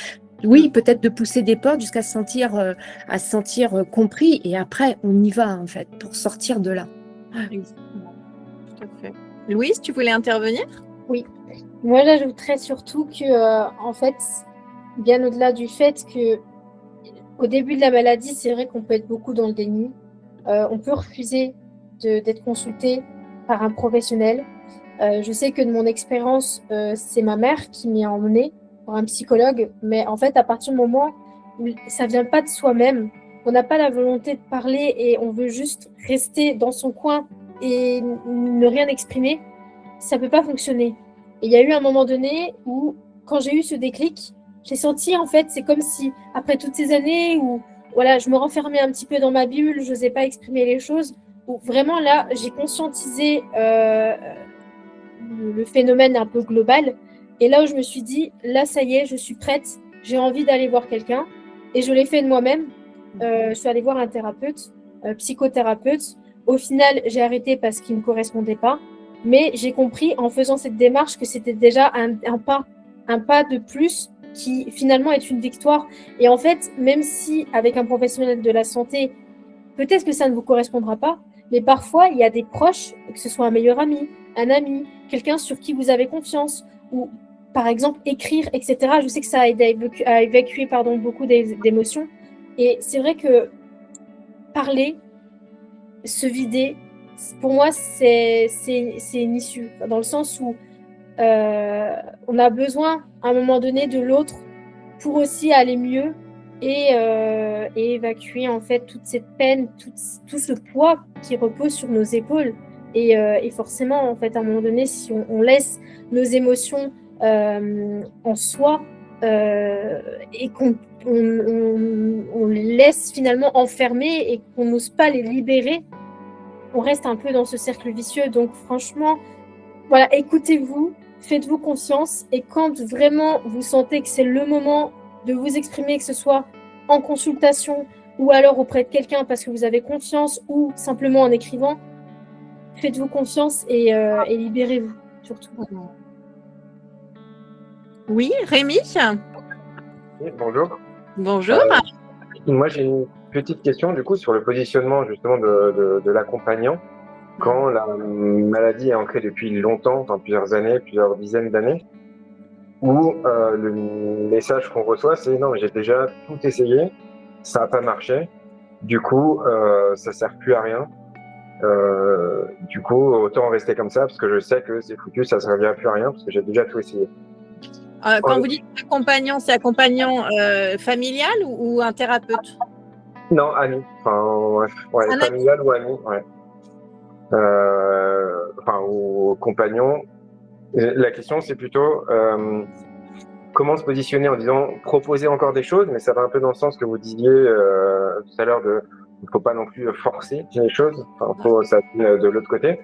oui, peut-être de pousser des portes jusqu'à se sentir compris. Et après, on y va en fait pour sortir de là. Exactement. Tout à fait. Louise, tu voulais intervenir? Oui. Moi, j'ajouterais surtout que, en fait, bien au-delà du fait que au début de la maladie, c'est vrai qu'on peut être beaucoup dans le déni. On peut refuser d'être consulté par un professionnel. Je sais que de mon expérience, c'est ma mère qui m'y a emmenée pour un psychologue, mais en fait, à partir du moment où ça ne vient pas de soi-même, on n'a pas la volonté de parler et on veut juste rester dans son coin et ne rien exprimer, ça ne peut pas fonctionner. Et il y a eu un moment donné où, quand j'ai eu ce déclic, j'ai senti, en fait, c'est comme si, après toutes ces années où voilà, je me renfermais un petit peu dans ma bulle, je n'osais pas exprimer les choses, où vraiment là, j'ai conscientisé le phénomène un peu global. Et là où je me suis dit, là, ça y est, je suis prête, j'ai envie d'aller voir quelqu'un. Et je l'ai fait de moi-même. Je suis allée voir un thérapeute, psychothérapeute. Au final, j'ai arrêté parce qu'il ne me correspondait pas. Mais j'ai compris en faisant cette démarche que c'était déjà un pas de plus qui finalement est une victoire. Et en fait, même si avec un professionnel de la santé, peut-être que ça ne vous correspondra pas, mais parfois, il y a des proches, que ce soit un meilleur ami, un ami, quelqu'un sur qui vous avez confiance, ou par exemple écrire, etc. Je sais que ça aide à évacuer beaucoup d'émotions. Et c'est vrai que parler, se vider, pour moi, c'est une issue, dans le sens où on a besoin, à un moment donné, de l'autre pour aussi aller mieux et évacuer en fait toute cette peine, tout ce poids qui repose sur nos épaules. Et forcément, en fait, à un moment donné, si on laisse nos émotions en soi et qu'on les laisse finalement enfermer et qu'on n'ose pas les libérer, on reste un peu dans ce cercle vicieux. Donc franchement, voilà, écoutez-vous, faites-vous confiance, et quand vraiment vous sentez que c'est le moment de vous exprimer, que ce soit en consultation ou alors auprès de quelqu'un parce que vous avez confiance, ou simplement en écrivant, faites-vous confiance et libérez-vous surtout. Oui, Rémi? Oui, bonjour. Bonjour. Moi, j'ai une petite question du coup sur le positionnement justement de l'accompagnant quand la maladie est ancrée depuis longtemps, enfin plusieurs années, plusieurs dizaines d'années, où le message qu'on reçoit, c'est non, j'ai déjà tout essayé, ça n'a pas marché, du coup, ça sert plus à rien. Du coup, autant rester comme ça parce que je sais que c'est foutu, ça ne servira plus à rien parce que j'ai déjà tout essayé. Quand vous dites accompagnant, c'est accompagnant familial ou un thérapeute? Non, ami. Enfin, ouais, familial ou ami, ouais. Enfin, ou compagnon. La question, c'est plutôt comment se positionner en disant proposer encore des choses, mais ça va un peu dans le sens que vous disiez tout à l'heure il ne faut pas non plus forcer les choses. Enfin, faut s'appuyer de l'autre côté.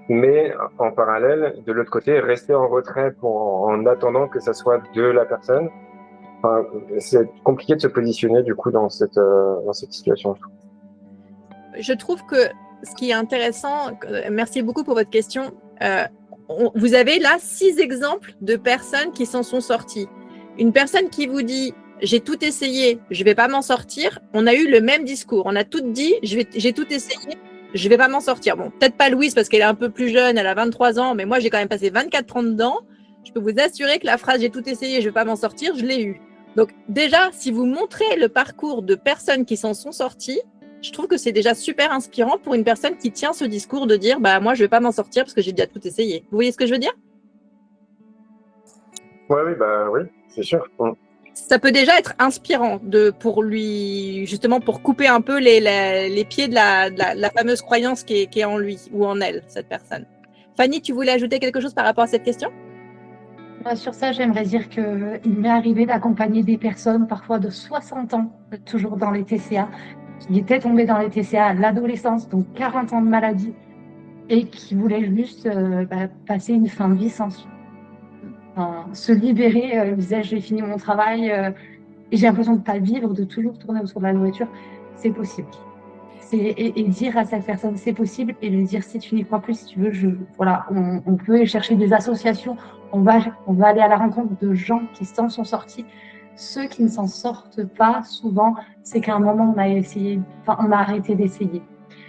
Mais en parallèle, de l'autre côté, rester en retrait en attendant que ça soit de la personne. Enfin, c'est compliqué de se positionner du coup dans cette situation. Je trouve que ce qui est intéressant, merci beaucoup pour votre question, vous avez là 6 exemples de personnes qui s'en sont sorties. Une personne qui vous dit « j'ai tout essayé, je ne vais pas m'en sortir », on a eu le même discours, on a toutes dit « j'ai tout essayé, je ne vais pas m'en sortir ». Bon, peut-être pas Louise parce qu'elle est un peu plus jeune, elle a 23 ans, mais moi j'ai quand même passé 24 ans dedans. Je peux vous assurer que la phrase « j'ai tout essayé, je ne vais pas m'en sortir », je l'ai eue. Donc déjà, si vous montrez le parcours de personnes qui s'en sont sorties, je trouve que c'est déjà super inspirant pour une personne qui tient ce discours de dire bah moi je vais pas m'en sortir parce que j'ai déjà tout essayé. Vous voyez ce que je veux dire? Oui, c'est sûr. Ça peut déjà être inspirant pour lui, justement pour couper un peu les pieds de la fameuse croyance qui est en lui ou en elle, cette personne. Fanny, tu voulais ajouter quelque chose par rapport à cette question? Moi, sur ça, j'aimerais dire qu'il m'est arrivé d'accompagner des personnes, parfois de 60 ans, toujours dans les TCA, qui étaient tombées dans les TCA à l'adolescence, donc 40 ans de maladie, et qui voulaient juste passer une fin de vie sans se libérer. Ils disaient, j'ai fini mon travail et j'ai l'impression de ne pas vivre, de toujours tourner autour de la nourriture. C'est possible. Et dire à cette personne, c'est possible, et lui dire, si tu n'y crois plus, si tu veux, voilà, on peut chercher des associations, on va aller à la rencontre de gens qui s'en sont sortis. Ceux qui ne s'en sortent pas, souvent, c'est qu'à un moment, on a arrêté d'essayer.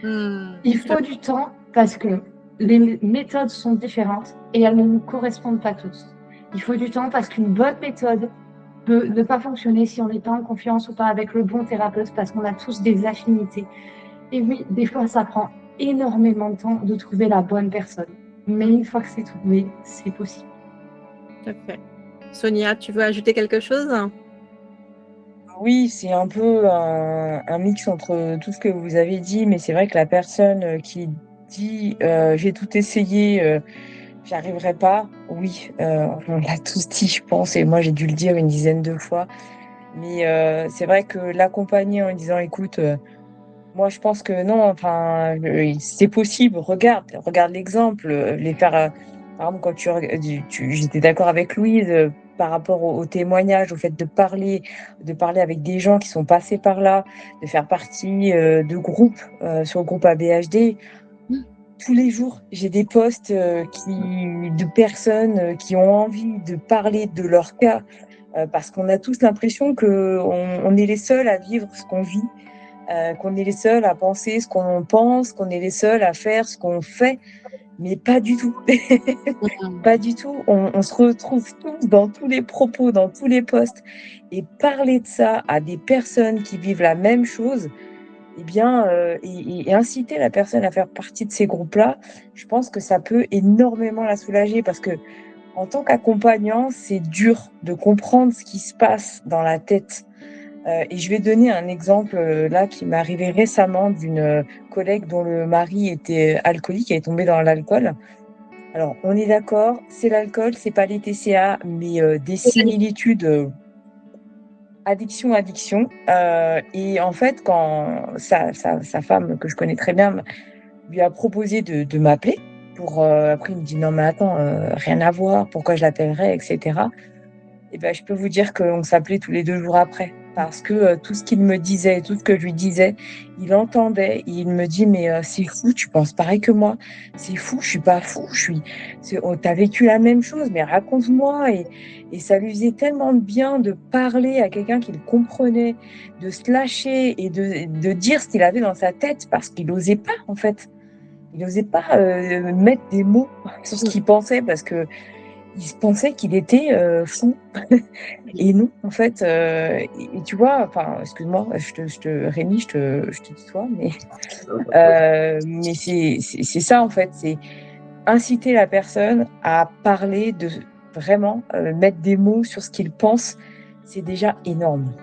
Il faut du temps parce que les méthodes sont différentes et elles ne nous correspondent pas tous. Il faut du temps parce qu'une bonne méthode peut ne pas fonctionner si on n'est pas en confiance ou pas avec le bon thérapeute, parce qu'on a tous des affinités. Et oui, des fois, ça prend énormément de temps de trouver la bonne personne. Mais une fois que c'est trouvé, c'est possible. Tout à fait. Sonia, tu veux ajouter quelque chose? Oui, c'est un peu un mix entre tout ce que vous avez dit, mais c'est vrai que la personne qui dit j'ai tout essayé, j'y arriverai pas, oui, on l'a tous dit, je pense, et moi j'ai dû le dire une dizaine de fois. Mais c'est vrai que l'accompagner en lui disant écoute, moi je pense que non, enfin, c'est possible, regarde l'exemple, les faire. Par exemple, quand j'étais d'accord avec Louise par rapport au témoignage, au fait de parler avec des gens qui sont passés par là, de faire partie de groupes sur le groupe ABHD. Tous les jours, j'ai des posts de personnes qui ont envie de parler de leur cas, parce qu'on a tous l'impression qu'on est les seuls à vivre ce qu'on vit, qu'on est les seuls à penser ce qu'on pense, qu'on est les seuls à faire ce qu'on fait. Mais pas du tout. Pas du tout. On se retrouve tous dans tous les propos, dans tous les posts. Et parler de ça à des personnes qui vivent la même chose, eh bien, et inciter la personne à faire partie de ces groupes-là, je pense que ça peut énormément la soulager, parce que en tant qu'accompagnant, c'est dur de comprendre ce qui se passe dans la tête. Et je vais donner un exemple là qui m'est arrivé récemment d'une collègue dont le mari était alcoolique et est tombé dans l'alcool. Alors, on est d'accord, c'est l'alcool, c'est pas les TCA, mais des similitudes addiction. Et en fait, quand sa femme, que je connais très bien, lui a proposé de m'appeler pour... après, il me dit, non mais attends, rien à voir, pourquoi je l'appellerais, etc. Et ben, je peux vous dire qu'on s'appelait tous les 2 jours après, parce que tout ce qu'il me disait, tout ce que je lui disais, il entendait, et il me dit, mais c'est fou, tu penses pareil que moi, c'est fou, je suis pas fou, t'as vécu la même chose, mais raconte-moi. Et ça lui faisait tellement de bien de parler à quelqu'un qui le comprenait, de se lâcher et de dire ce qu'il avait dans sa tête, parce qu'il n'osait pas, en fait. Il n'osait pas mettre des mots sur ce qu'il pensait, parce que il pensait qu'il était fou. Et non, en fait, et tu vois, enfin, excuse-moi, Rémi, je te tutoie, mais c'est ça, en fait, c'est inciter la personne à parler, de vraiment mettre des mots sur ce qu'il pense, c'est déjà énorme.